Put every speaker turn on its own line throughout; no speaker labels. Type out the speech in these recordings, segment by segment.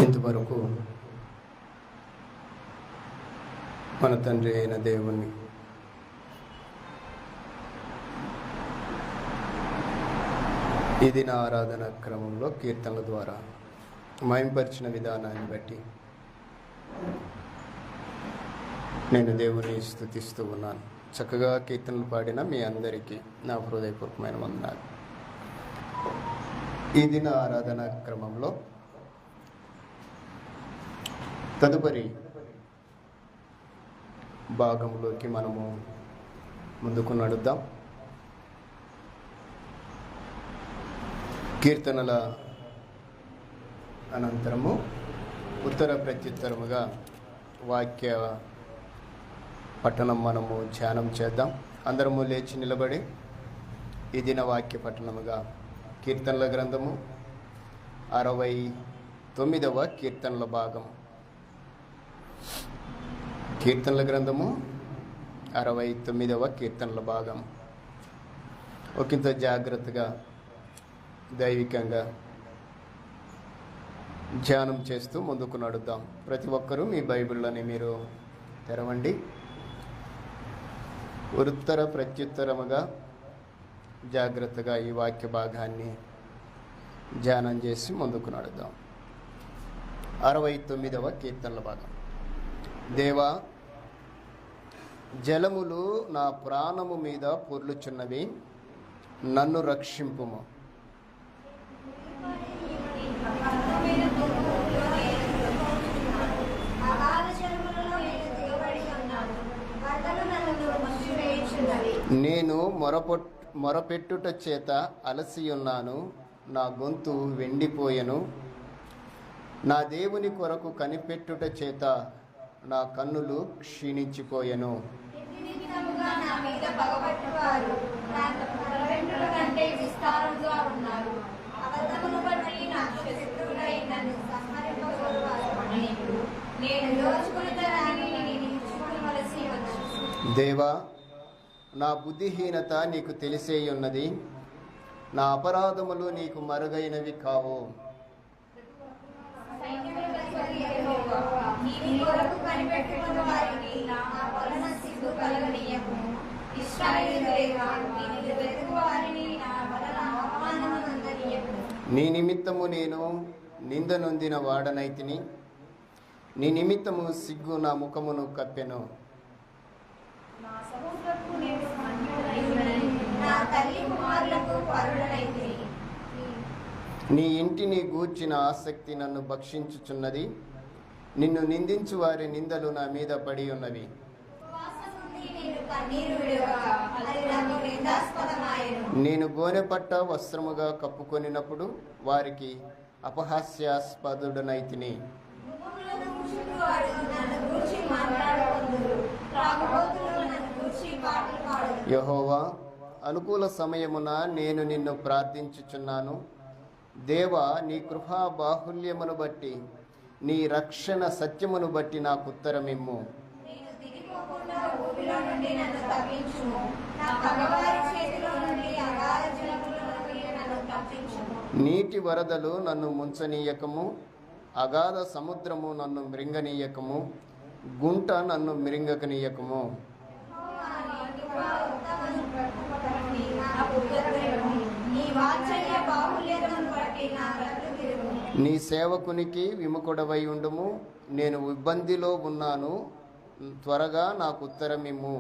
ఇంతవరకు మన తండ్రి అయిన దేవుణ్ణి ఈ దిన ఆరాధన క్రమంలో కీర్తనల ద్వారా మహింపరిచిన విధానాన్ని బట్టి నేను దేవుని స్తుతిస్తూ ఉన్నాను. చక్కగా కీర్తనలు పాడిన మీ అందరికీ నా హృదయపూర్వకమైన వందనాలు. ఈ దిన ఆరాధన క్రమంలో తదుపరి భాగంలోకి మనము ముందుకు నడుద్దాం. కీర్తనల అనంతరము ఉత్తర ప్రత్యుత్తరముగా వాక్య పఠనం మనము ధ్యానం చేద్దాం. అందరము లేచి నిలబడి ఈ దిన వాక్య పఠనముగా కీర్తనల గ్రంథము 69వ కీర్తనల భాగం. కీర్తనల గ్రంథము 69వ కీర్తనల భాగం. ఒకంత జాగ్రత్తగా దైవికంగా ధ్యానం చేస్తూ ముందుకు నడుద్దాం. ప్రతి ఒక్కరూ మీ బైబిల్లోని మీరు తెరవండి. ఉత్తర ప్రత్యుత్తరముగా జాగ్రత్తగా ఈ వాక్య భాగాన్ని ధ్యానం చేసి ముందుకు నడుద్దాం. 69వ కీర్తనల భాగం. దేవా, జలములు నా ప్రాణము మీద పొర్లుచున్నవి, నన్ను రక్షింపుము. నేను మొరపెట్టుట చేత అలసియున్నాను, నా గొంతు వెండిపోయెను. నా దేవుని కొరకు కనిపెట్టుట చేత నా కన్నులు క్షీణించిపోయెను. దేవా, నా బుద్ధిహీనత నీకు తెలిసేయున్నది, నా అపరాధములు నీకు మరుగైనవి కావు. నీ నిమిత్తము నేను నింద నొందిన వాడనైతిని, నీ నిమిత్తము సిగ్గు నా ముఖమును కప్పెను. నీ ఇంటిని గూర్చిన ఆసక్తి నన్ను భక్షించుచున్నది, నిన్ను నిందించు వారి నిందలు నా మీద పడి ఉన్నవి. నేను గోనెపట్ట వస్త్రముగా కప్పుకొనినప్పుడు వారికి అపహాస్యాస్పదుడనైతిని. యెహోవా, అనుకూల సమయమున నేను నిన్ను ప్రార్థించుచున్నాను. దేవా, నీ కృపా బాహుల్యమును బట్టి, నీ రక్షణ సత్యమును బట్టి నాకు ఉత్తరమిమ్ము. నీటి వరదలు నన్ను ముంచనీయకము, అగాధ సముద్రము నన్ను మృంగనీయకము, గుంట నన్ను మృంగకనీయకము. నీ సేవకునికి విముఖుడవై ఉండుము, నేను ఇబ్బందిలో ఉన్నాను, త్వరగా నాకు ఉత్తరమిమ్ము.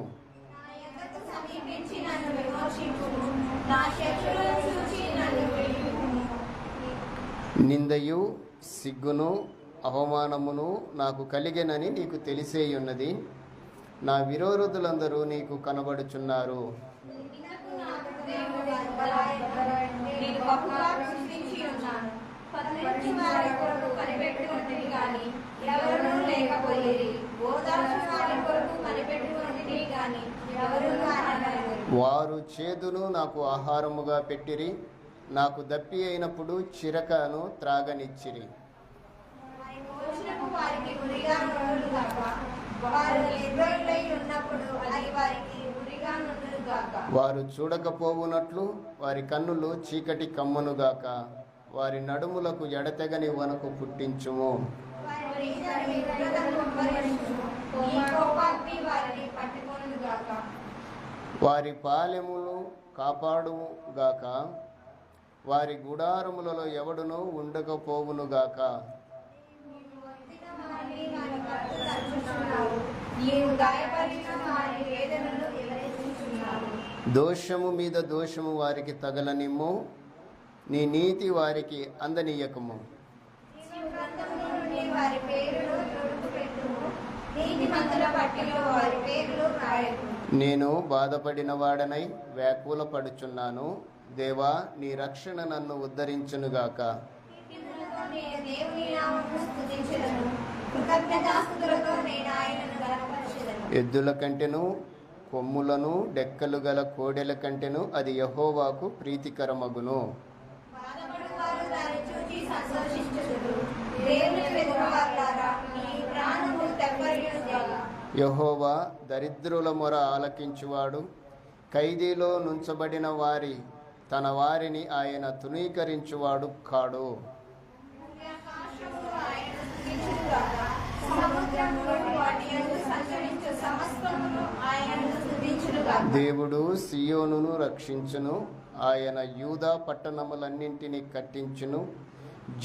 నిందయు సిగ్గును అవమానమును నాకు కలిగెనని నీకు తెలిసేయున్నది, నా విరోధులందరూ నీకు కనబడుచున్నారు. వారు చేదును నాకు ఆహారముగా పెట్టిరి, నాకు దప్పి అయినప్పుడు చిరకను త్రాగనిచ్చిరి. వారు చూడకపోవునట్లు వారి కన్నులు చీకటి కమ్మనుగాక, వారి నడుములకు ఎడతెగని వణుకు పుట్టించుము. వారి పాలెములు కాపాడుగాక, వారి గుడారములలో ఎవడునూ ఉండకపోవునుగాక. దోషము మీద దోషము వారికి తగలనిమ్ము, నీ నీతి వారికి అందనీయకము. నేను బాధపడిన వాడనై వ్యాకుల పడుచున్నాను. దేవా, నీ రక్షణ నన్ను ఉద్ధరించునుగాక. ఎద్దుల కంటెను కొమ్ములను డెక్కలు గల కోడెల కంటెను అది యెహోవాకు ప్రీతికరమగును. యెహోవా దరిద్రుల మొర ఆలకించువాడు. ఖైదీలో నుంచబడిన తన వారిని ఆయన తృణీకరించువాడు కాడు. దేవుడు సియోనును రక్షించును, ఆయన యూదా పట్టణములన్నింటినీ కట్టించును.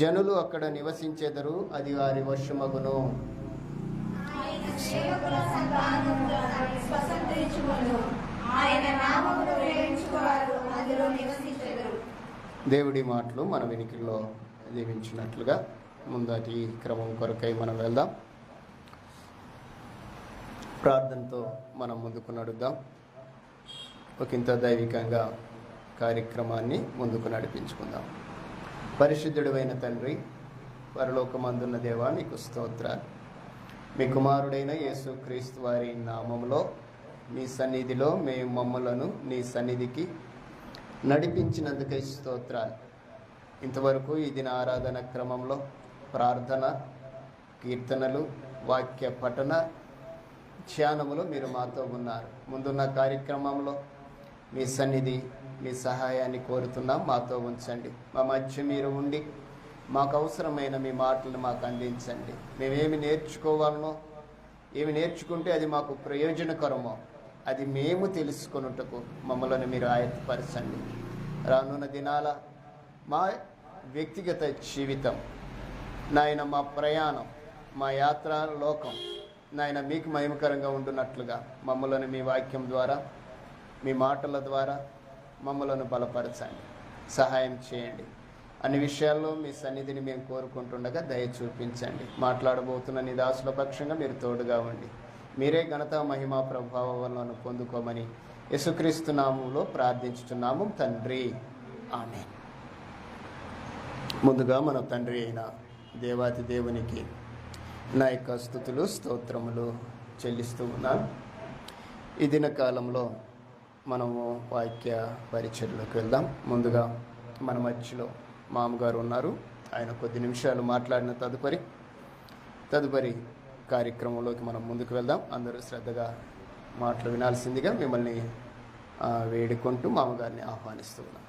జనులు అక్కడ నివసించెదరు, అది వారి వశమగును. దేవుడి మాటలు మన వెనుకల్లో దీవించినట్లుగా ముందటి క్రమం కొరకై మనం వెళ్దాం. ప్రార్థనతో మనం ముందుకు నడుద్దాం. ఒకంత దైవికంగా కార్యక్రమాన్ని ముందుకు నడిపించుకుందాం. పరిశుద్ధుడైన తండ్రి, పరలోకమందున్న దేవా, నీకు స్తోత్రాలు. మీ కుమారుడైన యేసుక్రీస్తు వారి నామములో నీ సన్నిధిలో మేము మమ్మలను నీ సన్నిధికి నడిపించినందుకై స్తోత్రాలు. ఇంతవరకు ఈ దిన ఆరాధన క్రమంలో ప్రార్థన, కీర్తనలు, వాక్య పఠన, ధ్యానములు మీరు మాతో ఉన్నారు. ముందున్న కార్యక్రమంలో మీ సన్నిధి, మీ సహాయాన్ని కోరుతున్నాం. మాతో ఉంచండి. మా మధ్య మీరు ఉండి మాకు అవసరమైన మీ మాటలను మాకు అందించండి. మేమేమి నేర్చుకోవాలనో, ఏమి నేర్చుకుంటే అది మాకు ప్రయోజనకరమో అది మేము తెలుసుకొనుటకు మమ్మల్ని మీరు ఆయత్తపరచండి. రానున్న దినాల మా వ్యక్తిగత జీవితం నాయన, మా ప్రయాణం, మా యాత్రా లోకం నాయన మీకు మహిమకరంగా ఉండునట్లుగా మమ్మల్ని మీ వాక్యం ద్వారా, మీ మాటల ద్వారా మమ్మలను బలపరచండి, సహాయం చేయండి. అన్ని విషయాల్లో మీ సన్నిధిని మేము కోరుకుంటుండగా దయ చూపించండి. మాట్లాడబోతున్న నీ దాసుల పక్షంగా మీరు తోడుగా ఉండి మీరే ఘనత, మహిమ, ప్రభావాలను పొందుకోమని యేసుక్రీస్తు నామములో ప్రార్థించుచున్నాము తండ్రి, ఆమేన్. ముందుగా మన తండ్రి అయిన దేవాతి దేవునికి నా యొక్క స్తుతులు, స్తోత్రములు చెల్లిస్తూ ఉన్నాను. ఈ దిన కాలంలో మనము వాక్య పరిచర్లోకి వెళ్దాం. ముందుగా మన మధ్యలో మామగారు ఉన్నారు. ఆయన కొద్ది నిమిషాలు మాట్లాడిన తదుపరి కార్యక్రమంలోకి మనం ముందుకు వెళ్దాం. అందరూ శ్రద్ధగా మాటలు వినాల్సిందిగా మిమ్మల్ని వేడుకుంటూ మామగారిని ఆహ్వానిస్తూ ఉన్నాం.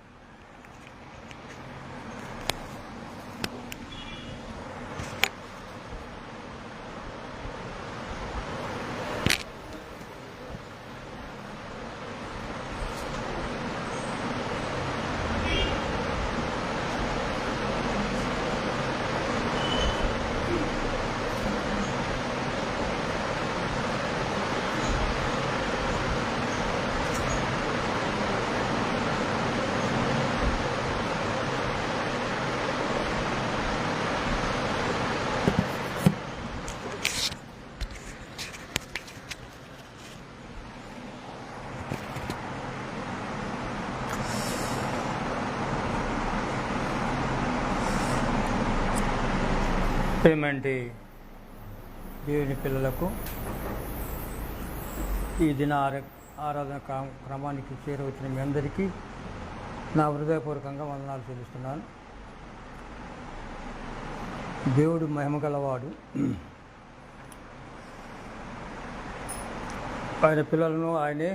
ప్రేమంటి దేవుని పిల్లలకు ఈ దిన ఆరాధన క్రమానికి చేరవచ్చిన మీ అందరికీ నా హృదయపూర్వకంగా వందనాలు చెల్లిస్తున్నాను. దేవుడు మహిమగలవాడు. ఆయన పిల్లలను ఆయనే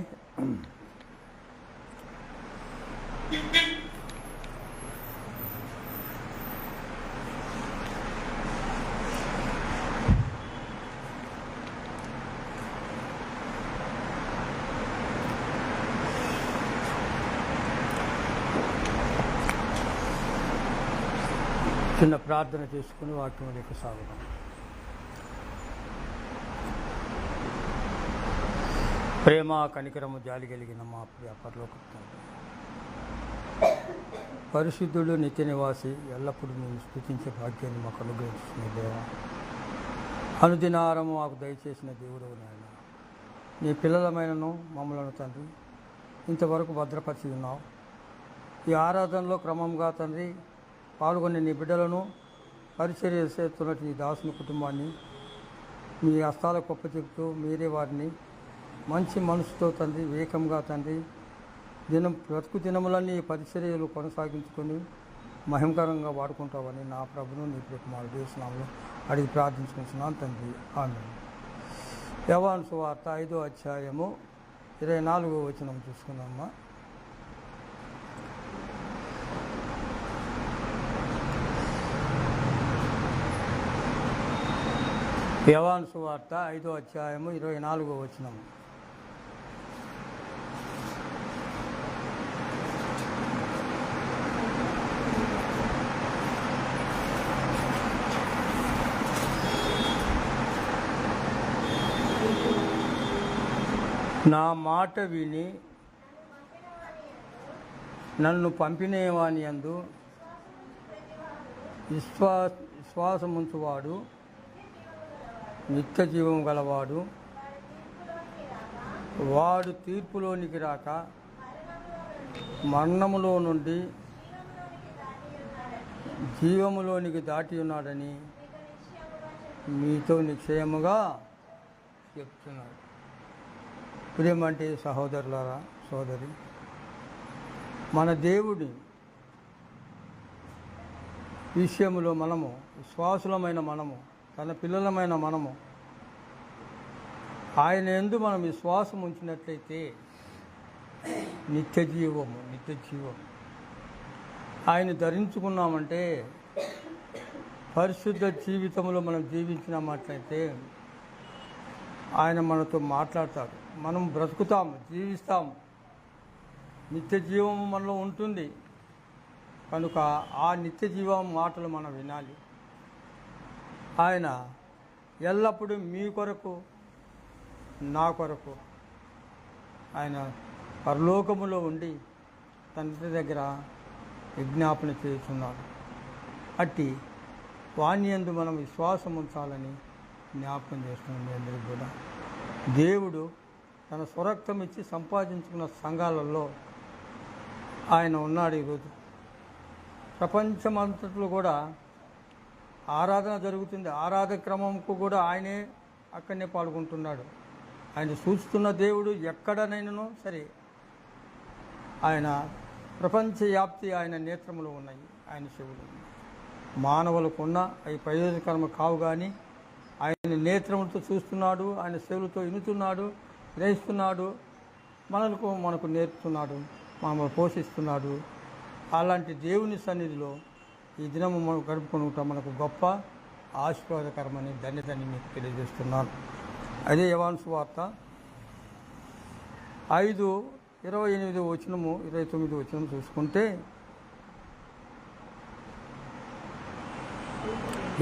చిన్న ప్రార్థన చేసుకుని వాక్యంలోకి సాగుదాం. ప్రేమ కనికరము జాలి కలిగిన మా ప్రియ పరలోకపు తండ్రి, పరిశుద్ధుడు నిత్య నివాసి ఎల్లప్పుడూ మేము స్తుతించే భాగ్యాన్ని మాకు అనుగ్రహించిన దేవ, అనుదినారము మాకు దయచేసిన దేవుడు నాయన, నీ పిల్లలమైనను మమ్మలను తండ్రి ఇంతవరకు భద్రపరిచి ఉన్నావు. ఈ ఆరాధనలో క్రమంగా తండ్రి పాల్గొనే నీ బిడ్డలను పరిచర్య చేస్తున్నట్టు నీ దాసుని కుటుంబాన్ని మీ హస్తాలకు ఒప్పచెప్తూ మీరే వారిని మంచి మనసుతో తండ్రి వేగంగా తండ్రి బ్రతుకు దినములన్నీ పరిచర్యలు కొనసాగించుకొని మహిమకరంగా వాడుకుంటావని నా ప్రభును నీ కుమారుడు యేసునామములో అడిగి ప్రార్థించుకుంటున్నాను తండ్రి, ఆమేన్. యోహాను సువార్త 5వ అధ్యాయము 24వ వచనం చూసుకున్నామా. యోహాను సువార్త 5వ అధ్యాయము 24వ వచనం. నా మాట విని నన్ను పంపినవాని యందు విశ్వాసముంచువాడు నిత్య జీవం గలవాడు, వాడు తీర్పులోనికి రాక మరణములో నుండి జీవములోనికి దాటి ఉన్నాడని మీతో నిశ్చయముగా చెప్తున్నాడు. ప్రియమంటే సహోదరులారా, సోదరి, మన దేవుడి విషయంలో మనము విశ్వాసులమైన మనము, తన పిల్లలమైన మనము ఆయన యందు మనం విశ్వాసం ఉంచినట్లయితే నిత్య జీవం ఆయన ధరించుకున్నామంటే పరిశుద్ధ జీవితంలో మనం జీవించినామట్లయితే ఆయన మనతో మాట్లాడతాడు. మనం బ్రతుకుతాము, జీవిస్తాము, నిత్య జీవము మనలో ఉంటుంది. కనుక ఆ నిత్య జీవం మాటలు మనం వినాలి. ఆయన ఎల్లప్పుడూ మీ కొరకు, నా కొరకు ఆయన పరలోకములో ఉండి తండ్రి దగ్గర విజ్ఞాపన చేస్తున్నాడు. అట్టి వాణి యందు మనం విశ్వాసం ఉంచాలని జ్ఞాపకం చేస్తున్నాం. మీ అందరికీ కూడా దేవుడు తన స్వరక్తం ఇచ్చి సంపాదించుకున్న సంఘాలలో ఆయన ఉన్నాడు. ఈరోజు ప్రపంచమంతట్లో కూడా ఆరాధన జరుగుతుంది. ఆరాధన క్రమంకు కూడా ఆయనే అక్కడనే పాల్గొంటున్నాడు. ఆయన చూస్తున్న దేవుడు ఎక్కడనైనానో సరే ఆయన ప్రపంచ వ్యాప్తి ఆయన నేత్రములు ఉన్నాయి, ఆయన చెవులు. మానవులకు ఉన్న అవి ప్రయోజనకరము కావు, కానీ ఆయన నేత్రములతో చూస్తున్నాడు, ఆయన చెవులతో వినుతున్నాడు, గ్రహిస్తున్నాడు, మనకు నేర్పుతున్నాడు, మమ్మల్ని పోషిస్తున్నాడు. అలాంటి దేవుని సన్నిధిలో ఈ దినము మనం గడుపుకుంటాం. మనకు గొప్ప ఆశీర్వాదకరమని ధన్యతని మీకు తెలియజేస్తున్నాను. అదే యోహాను సువార్త 5:28 వచనము 29 వచనం చూసుకుంటే,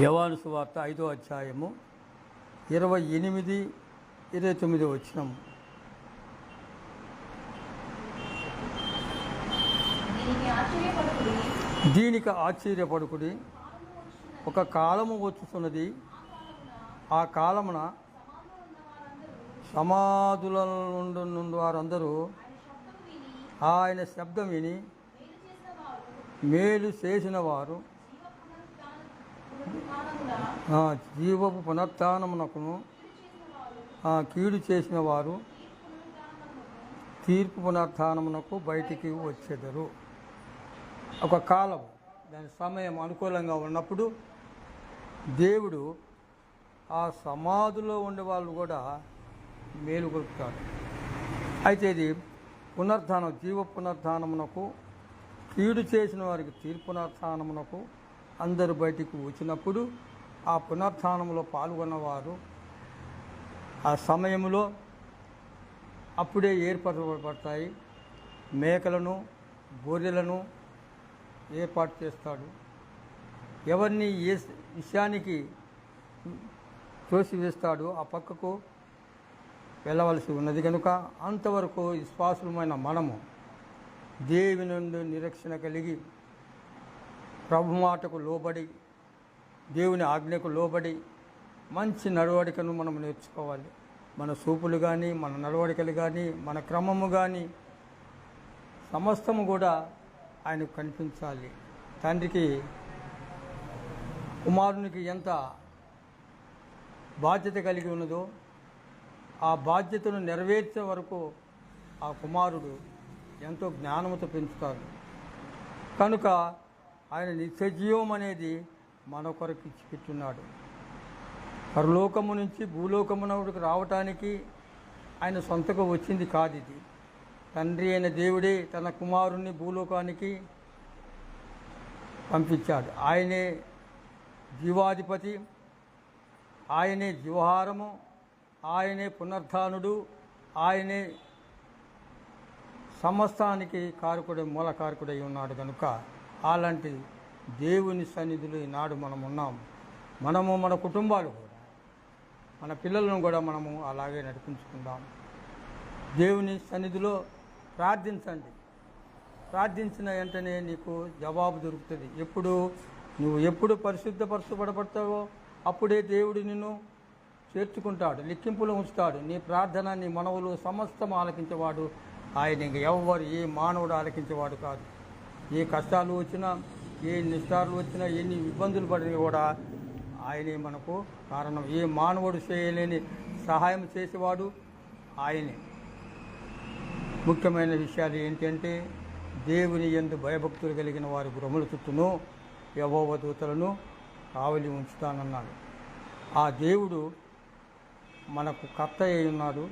యోహాను సువార్త 5వ అధ్యాయము 28, 29 వచనం. దీనికి ఆశ్చర్యపడుకుడి, ఒక కాలము వచ్చుతున్నది, ఆ కాలమున సమాధుల నుండి వారందరూ ఆయన శబ్దం విని మేలు చేసిన వారు జీవపు పునరుత్థానమునకును, కీడు చేసిన వారు తీర్పు పునరుత్థానమునకు బయటికి వచ్చేదరు. ఒక కాలం, దాని సమయం అనుకూలంగా ఉన్నప్పుడు దేవుడు ఆ సమాధిలో ఉండే వాళ్ళు కూడా మేలు కొలుపుతాడు. అయితే ఇది పునరుత్థానం, జీవ పునరుత్థానమునకు, కీడు చేసిన వారికి తీర్పు పునరుత్థానమునకు అందరూ బయటికి వచ్చినప్పుడు ఆ పునరుత్థానంలో పాల్గొన్నవారు ఆ సమయంలో అప్పుడే ఏర్పరచబడతాయి. మేకలను, గొర్రెలను ఏర్పాటు చేస్తాడు. ఎవరిని ఏ విషయానికి తోసివేస్తాడో ఆ పక్కకు వెళ్ళవలసి ఉన్నది కనుక అంతవరకు విశ్వాసులమైన మనము దేవుని నుండి నిరీక్షణ కలిగి ప్రభు మాటకు లోబడి దేవుని ఆజ్ఞకు లోబడి మంచి నడవడికను మనం నేర్చుకోవాలి. మన చూపులు కానీ మన నడవడికలు కానీ మన క్రమము కానీ సమస్తము కూడా ఆయనకు కనిపించాలి. తండ్రికి కుమారునికి ఎంత బాధ్యత కలిగి ఉన్నదో ఆ బాధ్యతను నెరవేర్చే వరకు ఆ కుమారుడు ఎంతో జ్ఞానముతో పెంచుతాడు. కనుక ఆయన నిత్యజీవం అనేది మన కొరకు ఇచ్చి పెట్టున్నాడు. పరలోకము నుంచి భూలోకమునకు రావటానికి ఆయన సొంతగా వచ్చింది కాదు. ఇది తండ్రి అయిన దేవుడే తన కుమారుణ్ణి భూలోకానికి పంపించాడు. ఆయనే జీవాధిపతి, ఆయనే జీవహారము, ఆయనే పునరుత్థానుడు, ఆయనే సమస్తానికి కారకుడై మూల కారకుడై ఉన్నాడు. కనుక అలాంటి దేవుని సన్నిధిలో ఈనాడు మనం ఉన్నాం. మనము మన కుటుంబాలు కూడా మన పిల్లలను కూడా మనము అలాగే నడిపించుకుందాం. దేవుని సన్నిధిలో ప్రార్థించండి. ప్రార్థించిన వెంటనే నీకు జవాబు దొరుకుతుంది. నువ్వు ఎప్పుడు పరిశుద్ధపరచబడతావో అప్పుడే దేవుడు నిన్ను చేర్చుకుంటాడు, లెక్కింపులో ఉంచుతాడు. నీ ప్రార్థన నీ మనవులు సమస్తం ఆలకించేవాడు ఆయన. ఇంక ఎవరు ఏ మానవుడు ఆలకించేవాడు కాదు. ఏ కష్టాలు వచ్చినా ఏ నిష్ఠాలు వచ్చినా ఎన్ని ఇబ్బందులు పడినా కూడా ఆయనే మనకు కారణం. ఏ మానవుడు చేయలేని సహాయం చేసేవాడు ఆయనే. ముఖ్యమైన విషయాలు ఏంటంటే దేవుని యందు భయభక్తులు కలిగిన వారి గృహముల చుట్టూను యెహోవా దూతలను కావలి ఉంచుతానన్నాడు. ఆ దేవుడు మనకు కర్త అయి ఉన్నాడు,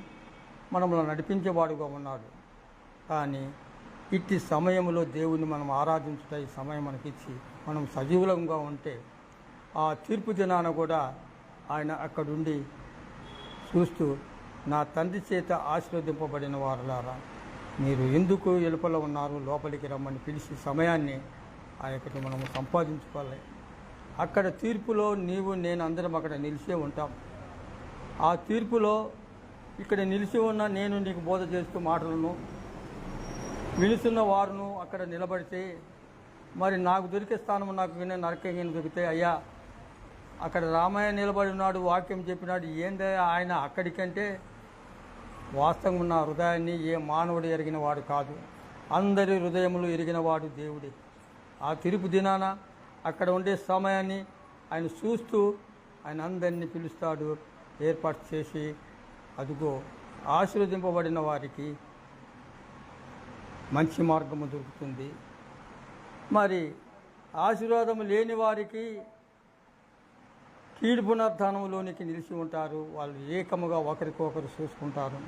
మనల్ని నడిపించేవాడుగా ఉన్నాడు. కానీ ఇట్టి సమయంలో దేవుని మనం ఆరాధించుట ఈ సమయం మనకిచ్చి మనం సజీవులంగా ఉంటే ఆ తీర్పు దినాన కూడా ఆయన అక్కడుండి చూస్తూ, నా తండ్రి చేత ఆశీర్వదింపబడిన వారులారా మీరు ఎందుకు ఎలుపల ఉన్నారు, లోపలికి రమ్మని పిలిచి సమయాన్ని ఆయనకి మనము సంపాదించుకోవాలి. అక్కడ తీర్పులో నీవు నేను అందరం అక్కడ నిలిచే ఉంటాం. ఆ తీర్పులో ఇక్కడ నిలిచి ఉన్న నేను నీకు బోధ చేస్తూ మాటలను వినుతున్న వారును అక్కడ నిలబడితే మరి నాకు దొరికే స్థానం నాకు నరకంగా దొరికితే, అయ్యా అక్కడ రామయ్య నిలబడి ఉన్నాడు, వాక్యం చెప్పినాడు, ఏందే ఆయన అక్కడికంటే వాస్తవం ఉన్న హృదయాన్ని ఏ మానవుడు ఎరిగిన వాడు కాదు, అందరి హృదయములు ఎరిగిన వాడు దేవుడే. ఆ తీర్పు దినాన అక్కడ ఉండే సమయాన్ని ఆయన చూస్తూ ఆయన అందరినీ పిలుస్తాడు, ఏర్పాటు చేసి అదుగో ఆశీర్వదింపబడిన వారికి మంచి మార్గము దొరుకుతుంది. మరి ఆశీర్వాదం లేని వారికి కీడు పునరుత్థానంలోనికి నిలిచి ఉంటారు. వాళ్ళు ఏకముగా ఒకరికొకరు చూసుకుంటారు.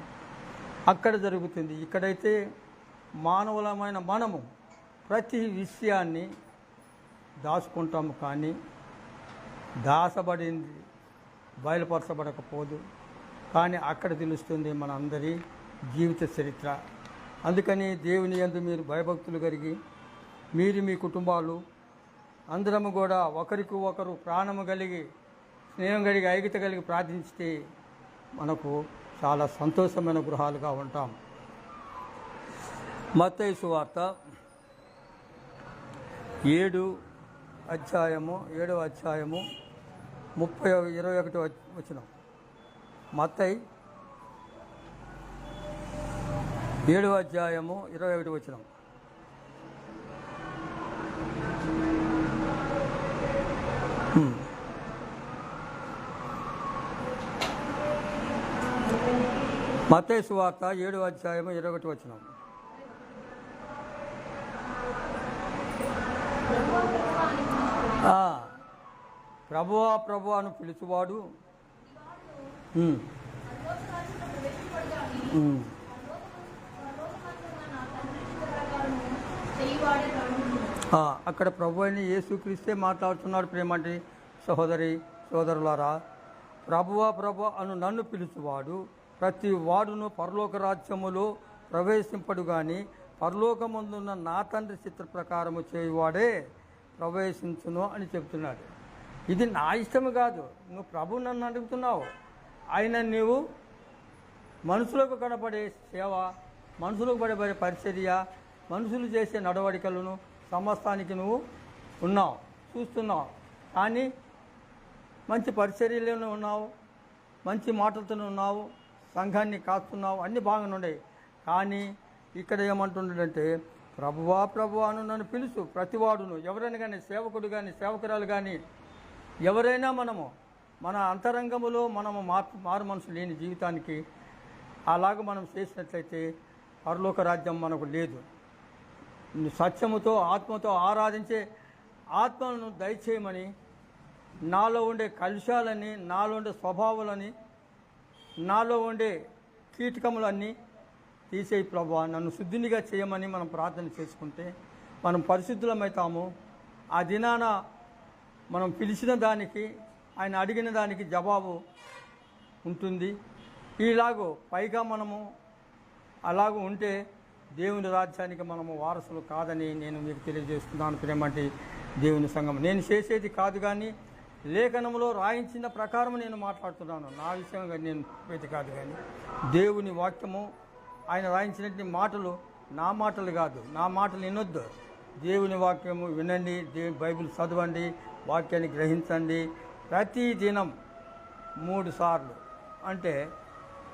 అక్కడ జరుగుతుంది. ఇక్కడైతే మానవులమైన మనము ప్రతి విషయాన్ని దాచుకుంటాము, కానీ దాచబడింది బయలుపరచబడకపోదు. కానీ అక్కడ తెలుస్తుంది మన అందరి జీవిత చరిత్ర. అందుకని దేవుని యందు మీరు భయభక్తులు కలిగి మీరు మీ కుటుంబాలు అందరము కూడా ఒకరికి ఒకరు ప్రాణము కలిగి స్నేహం కలిగి ఐక్యత కలిగి ప్రార్థించితే మనకు చాలా సంతోషమైన గృహాలుగా ఉంటాం. మత్తయి సువార్త 7వ అధ్యాయము 21 వచనం. మత్తయి 7వ అధ్యాయము 21 వచనం. మత్తయి సువార్త 7వ అధ్యాయము 21 వచనం. ప్రభువా ప్రభువా అని పిలుచువాడు అక్కడ ప్రభు అని యేసుక్రీస్తే మాట్లాడుతున్నాడు. ప్రేమంటే సోదరులారా, ప్రభువా ప్రభు అను నన్ను పిలుచువాడు ప్రతి వాడును పరలోక రాజ్యములో ప్రవేశింపడు, కానీ పరలోకమందున్న నా తండ్రి చిత్ర ప్రకారము చేయువాడే ప్రవేశించును అని చెప్తున్నాడు. ఇది నా ఇష్టం కాదు, నువ్వు ప్రభు నన్ను అడుగుతున్నావు. ఆయన నీవు మనుషులకు కనపడే సేవ, మనుషులకు పడబడే పరిచర్య, మనుషులు చేసే నడవడికలను సమస్తానికి నువ్వు ఉన్నావు, చూస్తున్నావు. కానీ మంచి పరిచర్యలోనే ఉన్నావు, మంచి మాటలతోనే ఉన్నావు, సంఘాన్ని కాస్తున్నావు, అన్నీ బాగానే ఉన్నాయి. కానీ ఇక్కడ ఏమంటున్నాడంటే, ప్రభువా ప్రభువా అని నన్ను పిలుచు ప్రతివాడును. ఎవరైనా కానీ, సేవకుడు కానీ, సేవకురాలు కానీ, ఎవరైనా మన అంతరంగములో మనము మారు మనసు లేని జీవితానికి అలాగ మనం చేసినట్లయితే పరలోక రాజ్యం మనకు లేదు. సత్యముతో ఆత్మతో ఆరాధించే ఆత్మలను దయచేయమని, నాలో ఉండే కలుషాలని, నాలో ఉండే స్వభావాలని, నాలో ఉండే కీటకములన్నీ తీసేయి ప్రభువా, నన్ను శుద్ధినిగా చేయమని మనం ప్రార్థన చేసుకుంటే మనం పరిశుద్ధులమవుతాము. ఆ దినాన మనం పిలిచిన దానికి, ఆయన అడిగిన దానికి జవాబు ఉంటుంది. ఇలాగూ పైగా మనము అలాగూ ఉంటే దేవుని రాజ్యానికి మనము వారసులు కాదని నేను మీకు తెలియజేస్తున్నాను. ప్రేమంటే దేవుని సంఘం నేను చేసేది కాదు, కానీ లేఖనంలో రాయించిన ప్రకారం నేను మాట్లాడుతున్నాను. నా విషయంగా నేను చెప్పేది కాదు, కానీ దేవుని వాక్యము, ఆయన రాయించినటువంటి మాటలు నా మాటలు కాదు. నా మాటలు వినొద్దు, దేవుని వాక్యము వినండి, బైబిల్ చదవండి, వాక్యాన్ని గ్రహించండి. ప్రతి దినం 3 సార్లు, అంటే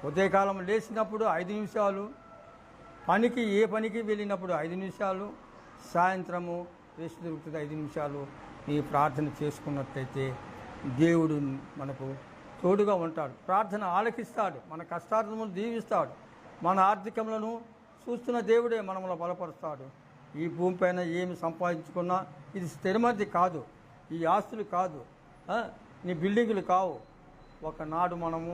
ఉదయకాలం లేచినప్పుడు 5 నిమిషాలు, ఏ పనికి వెళ్ళినప్పుడు 5 నిమిషాలు, సాయంత్రము రెస్ట్ దొరుకుతుంది 5 నిమిషాలు నీ ప్రార్థన చేసుకున్నట్లయితే దేవుడు మనకు తోడుగా ఉంటాడు. ప్రార్థన ఆలకిస్తాడు, మన కష్టార్థములు దీవిస్తాడు, మన ఆర్థికములను చూస్తున్న దేవుడే మనములో బలపరుస్తాడు. ఈ భూమిపైన ఏమి సంపాదించుకున్నా ఇది స్థిరమది కాదు, ఈ ఆస్తులు కాదు, నీ బిల్డింగులు కావు. ఒకనాడు మనము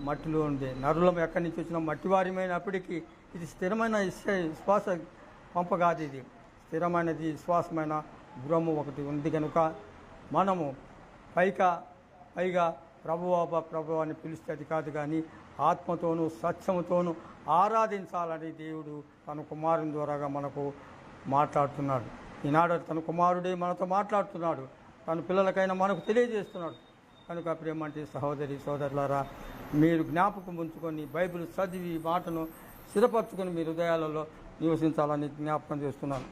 మట్టిలో ఉండే నరులం, ఎక్కడి నుంచి వచ్చిన మట్టివారిమైనప్పటికీ ఇది స్థిరమైన విశ్వాస పంప కాదు. ఇది స్థిరమైనది విశ్వాసమైన గృహము ఒకటి ఉంది కనుక మనము పైగా ప్రభువా అని పిలిస్తే అది కాదు, కానీ ఆత్మతోనూ సత్యముతోనూ ఆరాధించాలని దేవుడు తన కుమారుని ద్వారాగా మనకు మాట్లాడుతున్నాడు. ఈనాడు తన కుమారుడే మనతో మాట్లాడుతున్నాడు, తన పిల్లలకైనా మనకు తెలియజేస్తున్నాడు. కనుక ప్రేమంటే సహోదరి సోదరులారా, మీరు జ్ఞాపకం ఉంచుకొని బైబిల్ చదివి మాటను స్థిరపరచుకొని మీ హృదయాలలో నివసించాలని జ్ఞాపకం చేస్తున్నాను.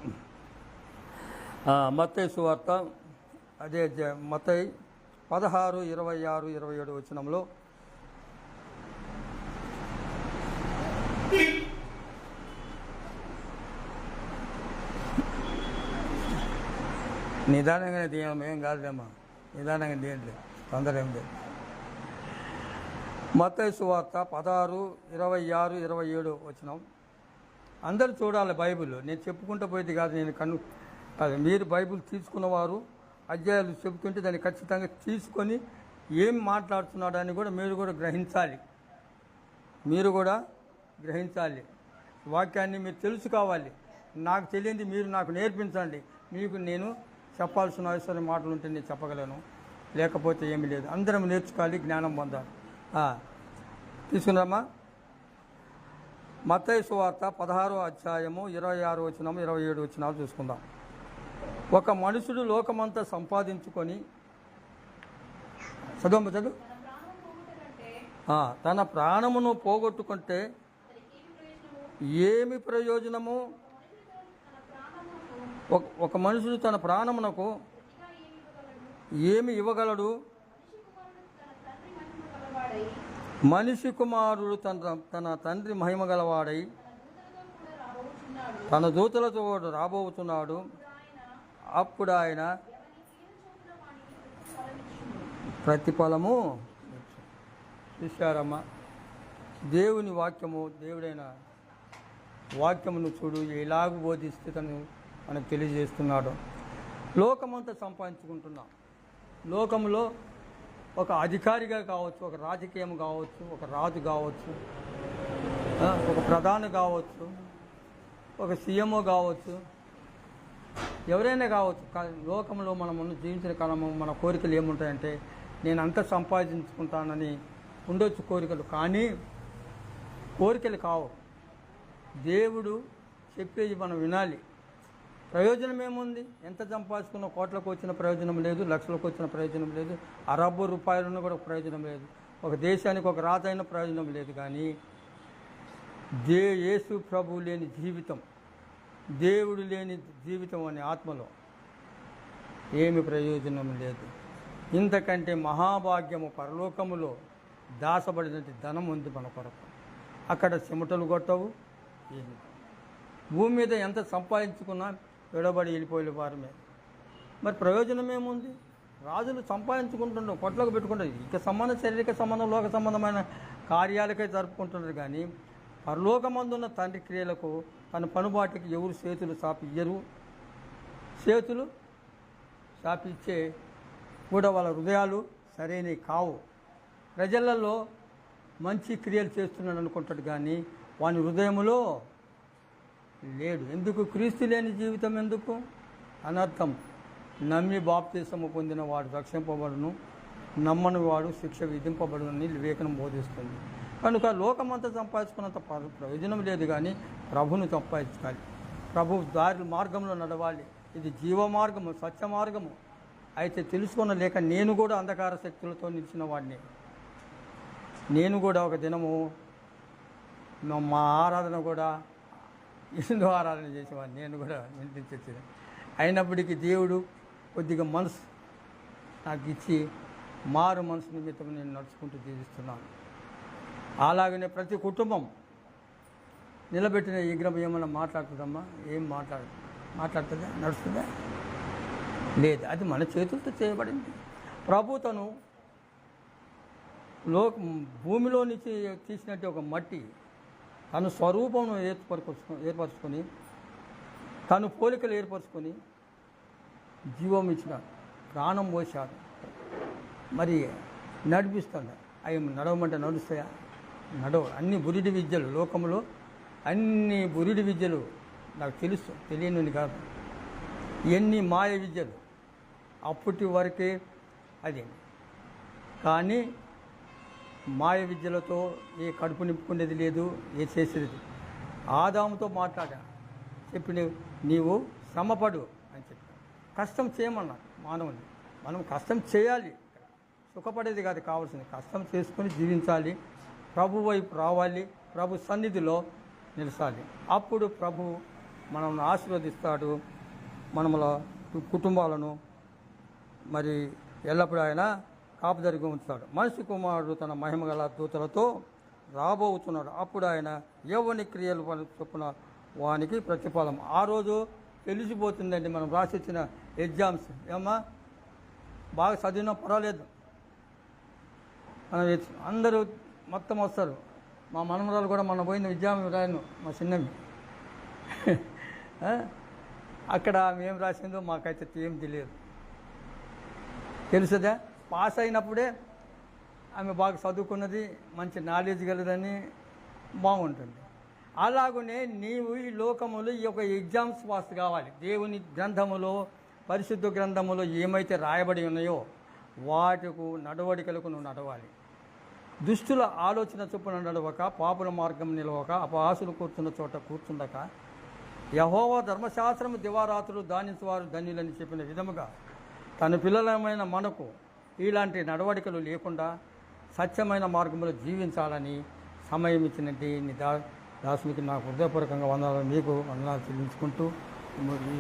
మత్తయి సువార్త, అదే మత్తయి 16, 26, 27 వచనంలో నిదానంగానే తీయడం ఏం కాదులేమ్మా, నిదానంగా తీయండి, తొందర ఏం లేదు. మత్తయి సువార్త 16, 26, 27 వచనం. అందరూ చూడాలి బైబిల్, నేను చెప్పుకుంటూ పోయేది కాదు, నేను కాదు. మీరు బైబిల్ తీసుకున్నవారు అధ్యాయాలు చెబుతుంటే దాన్ని ఖచ్చితంగా తీసుకొని ఏం మాట్లాడుతున్నాడని కూడా మీరు కూడా గ్రహించాలి. వాక్యాన్ని మీరు తెలుసుకోవాలి. నాకు తెలియంది మీరు నాకు నేర్పించండి. మీకు నేను చెప్పాల్సిన అవసరం మాటలు ఉంటే నేను చెప్పగలను, లేకపోతే ఏమీ లేదు. అందరం నేర్చుకోవాలి, జ్ఞానం పొందాలి. తీసుకున్నామా? మత్తయి సువార్త 16వ అధ్యాయము 26 వచనం 27 వచనాలు చూసుకుందాం. ఒక మనుషుడు లోకమంతా సంపాదించుకొని చదువు తన ప్రాణమును పోగొట్టుకుంటే ఏమి ప్రయోజనము? ఒక మనుషుడు తన ప్రాణమునకు ఏమి ఇవ్వగలడు? మనిషి కుమారుడు తన తండ్రి మహిమ గలవాడై తన దూతలతో రాబోతున్నాడు. అప్పుడు ఆయన ప్రతిఫలము చూశారమ్మా. దేవుని వాక్యము, దేవుడైన వాక్యమును చూడు ఎలాగ బోధిస్తే తను మనకు తెలియజేస్తున్నాడు. లోకమంతా సంపాదించుకుంటున్నాం. లోకంలో ఒక అధికారిగా కావచ్చు, ఒక రాజకీయం కావచ్చు, ఒక రాజు కావచ్చు, ఒక ప్రధాని కావచ్చు, ఒక సీఎంఓ కావచ్చు, ఎవరైనా కావచ్చు. లోకంలో మనం జీవించిన కాలము మన కోరికలు ఏముంటాయంటే, నేను అంత సంపాదించుకుంటానని ఉండొచ్చు కోరికలు, కానీ కోరికలు కావు. దేవుడు చెప్పేది మనం వినాలి. ప్రయోజనం ఏముంది? ఎంత సంపాదించుకున్న కోట్లకు వచ్చిన ప్రయోజనం లేదు, లక్షలకు వచ్చిన ప్రయోజనం లేదు, అరబ్బు రూపాయలను కూడా ప్రయోజనం లేదు, ఒక దేశానికి ఒక రాజైన ప్రయోజనం లేదు. కానీ యేసు ప్రభువు లేని జీవితం, దేవుడు లేని జీవితం అనే ఆత్మలో ఏమి ప్రయోజనం లేదు. ఇంతకంటే మహాభాగ్యము పరలోకములో దాచబడినట్టు ధనం ఉంది మన కొరకు. అక్కడ చెమటలు కొట్టవు, ఏమి. భూమి మీద ఎంత సంపాదించుకున్నా విడబడి వెళ్ళిపోయే వారమే. మరి ప్రయోజనం ఏముంది? రాజులు సంపాదించుకుంటున్నారు, కొట్లకు పెట్టుకుంటారు. ఇక సంబంధం, శారీరక సంబంధం, లోక సంబంధమైన కార్యాలకై జరుపుకుంటున్నారు. కానీ పరలోకమందున్న తండ్రి క్రియలకు, తన పనుబాటికి ఎవరు చేతులు చాపియ్యరు. చేతులు చాపిచ్చే కూడా వాళ్ళ హృదయాలు సరైనవి కావు. ప్రజలలో మంచి క్రియలు చేస్తున్నాడు అనుకుంటాడు, కానీ వాని హృదయములో లేడు. ఎందుకు? క్రీస్తు లేని జీవితం ఎందుకు? అనర్థం. నమ్మి బాప్తిసము పొందిన వాడు రక్షింపబడును, నమ్మని వాడు శిక్ష విధింపబడునని వివేకనం బోధిస్తుంది. కనుక లోకమంతా సంపాదించుకున్నంత ప్రయోజనం లేదు. కానీ ప్రభును సంపాదించాలి, ప్రభు దారి మార్గంలో నడవాలి. ఇది జీవ మార్గము, సత్య మార్గము. అయితే తెలుసుకొనలేక నేను కూడా అంధకార శక్తులతో నిలిచిన వాడిని. నేను కూడా ఒక దినము మా ఆరాధన కూడా హిందూ ఆరాధన చేసేవాడిని. నేను కూడా వినిపించేది. అయినప్పటికీ దేవుడు కొద్దిగా మనసు నాకు ఇచ్చి మారు మనసు నిమిత్తం నేను నడుచుకుంటూ జీవిస్తున్నాను. అలాగనే ప్రతి కుటుంబం నిలబెట్టిన ఈ విగ్రహం ఏమన్నా మాట్లాడుతుందమ్మా? ఏం మాట్లాడుతుందా? నడుస్తుందా? లేదు. అది మన చేతులతో చేయబడింది. ప్రభు తను భూమిలో నుంచి తీసినట్టు ఒక మట్టి తను స్వరూపం ఏర్పరచుకొని, తను పోలికలు ఏర్పరచుకొని జీవం ఇచ్చినాడు, ప్రాణం పోసాడు. మరి నడిపిస్తాడు. అవి నడవమంటే నడుస్తాయా? నడవ. అన్ని బురిడి విద్యలు లోకంలో, అన్ని బురిడి విద్యలు నాకు తెలుసు, తెలియని కాదు. ఎన్ని మాయ విద్యలు అప్పటి వరకే అది. కానీ మాయ విద్యలతో ఏ కడుపు నింపుకునేది లేదు, ఏ చేసేది. ఆదాముతో మాట్లాడా, చెప్పి నీవు శ్రమపడు అని చెప్పి కష్టం చేయమన్నాడు మానవుని. మనం కష్టం చేయాలి, సుఖపడేది కాదు కావాల్సింది. కష్టం చేసుకొని జీవించాలి, ప్రభు వైపు రావాలి, ప్రభు సన్నిధిలో నిలసాలి. అప్పుడు ప్రభు మనల్ని ఆశీర్వదిస్తాడు, మనముల కుటుంబాలను మరి ఎల్లప్పుడూ ఆయన కాపుదరిగా ఉంచుతాడు. మనిషి కుమారుడు తన మహిమగల దూతలతో రాబోతున్నాడు. అప్పుడు ఆయన యవ్వని క్రియలు చొప్పున వానికి ప్రతిఫలం. ఆ రోజు తెలిసిపోతుందండి. మనం రాసిచ్చిన ఎగ్జామ్స్ ఏమన్నా బాగా చదివినా పర్వాలేదు, మనం అందరూ మొత్తం వస్తారు. మా మనమరాలు కూడా మన పోయిన ఎగ్జామ్ రాయను, మా చిన్నవి. అక్కడ మేము రాసిందో మాకైతే ఏం తెలియదు. తెలుసుదా? పాస్ అయినప్పుడే ఆమె బాగా చదువుకున్నది, మంచి నాలెడ్జ్ కలదని బాగుంటుంది. అలాగనే నీవు ఈ లోకములో ఈ యొక్క ఎగ్జామ్స్ పాస్ కావాలి. దేవుని గ్రంథములో, పరిశుద్ధ గ్రంథములో ఏమైతే రాయబడి ఉన్నాయో వాటికు నడవడికలకు నువ్వు నడవాలి. దుష్టుల ఆలోచన చొప్పున నడవక, పాపుల మార్గం నిలవక, అపహాసులు కూర్చున్న చోట కూర్చుండక, యెహోవా ధర్మశాస్త్రము దివారాత్రులు ధ్యానించువారు ధన్యులని చెప్పిన విధముగా తన పిల్లలమైన మనకు ఇలాంటి నడవడికలు లేకుండా సత్యమైన మార్గంలో జీవించాలని సమయం ఇచ్చినట్టు నీ దాసునికి నాకు హృదయపూర్వకంగా వందనాలు, మీకు వందనాలు చెల్లించుకుంటూ ఈ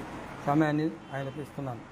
సమయాన్ని ఆయనకు ఇస్తున్నాను.